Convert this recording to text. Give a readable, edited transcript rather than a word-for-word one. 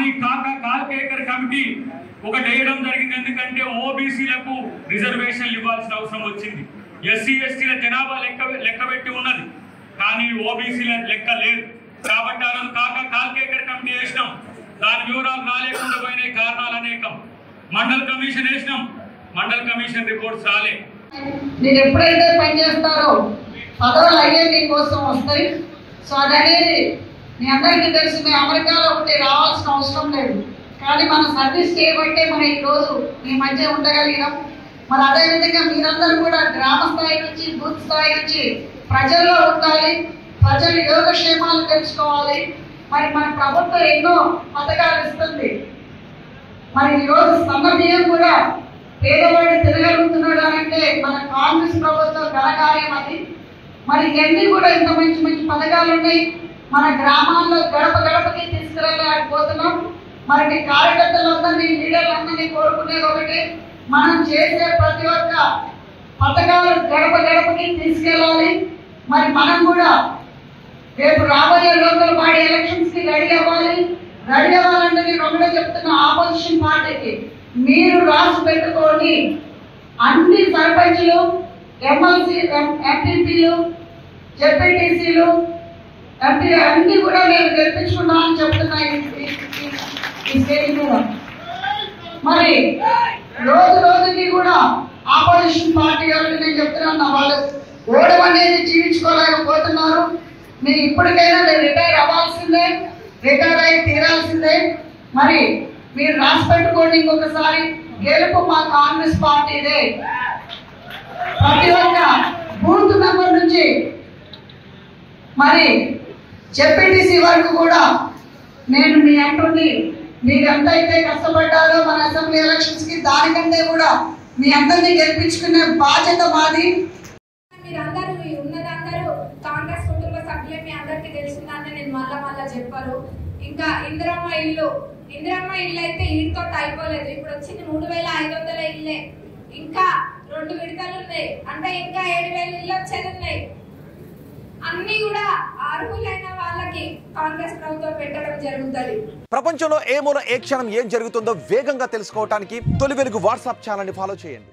కానీ కాల్కేకర్ కమిటీ ఒకటి వేయడం జరిగింది. ఎందుకంటే ఓబీసీలకు రిజర్వేషన్లు ఇవ్వాల్సిన అవసరం వచ్చింది. ఎస్సీ ఎస్టీల జనాభా లెక్క పెట్టి ఉన్నది, కానీ ఓబీసీల లెక్క లేదు. కాబట్టి ఆ రోజు కాల్కేకర్ కమిటీ వేసినాం. దాని వివరాలు రాలేకుండా పోయినాయి, కారణాలు అనేకం. మండల్ కమిషన్ వేసినాం, మండల్ కమిషన్ రిపోర్ట్స్ రాలే. మీరు ఎప్పుడైతే పనిచేస్తారో పదవులు అయ్యే మీకోసం వస్తాయి. సో అదనేది మీ అందరికీ తెలుసు. మేము అమెరికాలో ఉండి రావాల్సిన అవసరం లేదు, కానీ మన సర్వీస్ చేయబట్టే మనం ఈరోజు మీ మధ్య ఉండగలిగినాం. మరి అదేవిధంగా మీరందరూ కూడా గ్రామ స్థాయి నుంచి బూత్ స్థాయి నుంచి ప్రజల్లో ఉండాలి, ప్రజల యోగక్షేమాలు తెలుసుకోవాలి. మరి మన ప్రభుత్వం ఎన్నో పథకాలు ఇస్తుంది. మరి ఈరోజు సన్న బియ్యం కూడా పేదవాడు తిరగలుగుతున్నాడు అంటే మన కాంగ్రెస్ ప్రభుత్వం ఘనకార్యం అది. మరి ఇవన్నీ కూడా ఇంత మంచి మంచి పథకాలు ఉన్నాయి. మన గ్రామాల్లో గడప గడపకి తీసుకురాలేకపోతున్నాం. మరి మీ కార్యకర్తలందరినీ లీడర్లందరినీ కోరుకునేది ఒకటి, మనం చేసే ప్రతి ఒక్క పథకాలు గడప గడపకి తీసుకెళ్ళాలి. మరి మనం కూడా రేపు రాబోయే లోకల్ బాడీ ఎలక్షన్స్ కి రెడీ అవ్వాలి. రెడీ అవ్వాలంటే నేను ఒకటే చెప్తున్నా, ఆపోజిషన్ పార్టీకి మీరు రాసి పెట్టుకోండి. అన్ని సర్పంచ్లు, ఎమ్మెల్సీ, ఎంపీపీలు, జెడ్పీటీసీలు, ఎంపీ అన్ని కూడా నేను గెలిపించుకున్నామని చెప్తున్నా ఈ స్టేజ్ మీద. మరి రోజు రోజుకి కూడా ఆపోజిషన్ పార్టీ వాళ్ళకి నేను చెప్తున్నా, వాళ్ళు ఓడం అనేది జీవించుకోలేకపోతున్నారు. మీరు ఇప్పటికైనా మీరు రిటైర్ అవ్వాల్సిందే, రిటైర్ అయి తీరాల్సిందే. మరి మీరు రాసి పెట్టుకోండి, ఇంకొకసారి గెలుపు మా కాంగ్రెస్ పార్టీదే. ప్రతి ఒక్క బూత్ మెంబర్ నుంచి మరి జెడ్పీటీసీ వరకు కూడా నేను మీ అంటుంది, మీరు ఎంతైతే కష్టపడ్డారో మన అసెంబ్లీ ఎలక్షన్స్ కి, దానికంటే కూడా మీ అందరినీ గెలిపించుకునే బాధ్యత మాది. మీరందరూ ఉన్నదందరూ కాంగ్రెస్ కుటుంబ సభ్యులే, మీ అందరికీ తెలిసిందని నేను మళ్ళా చెప్పారు. ఇంకా ఇందిరమ్మ ఇల్లు అయితే వీటితో అయిపోలేదు. ఇప్పుడు వచ్చింది 3500 ఇల్లే, ఇంకా 2 విడతలు ఉన్నాయి, అంటే ఇంకా 7000 ఇల్లు వచ్చేది ఉన్నాయి. అన్ని కూడా అర్హులైన వాళ్ళకి కాంగ్రెస్ ప్రభుత్వం పెట్టడం జరుగుతుంది. ప్రపంచంలో ఏ మూల ఏ క్షణం ఏం జరుగుతుందో వేగంగా తెలుసుకోవడానికి తొలి వెలుగు వాట్సాప్ ఛానల్ ని ఫాలో చేయండి.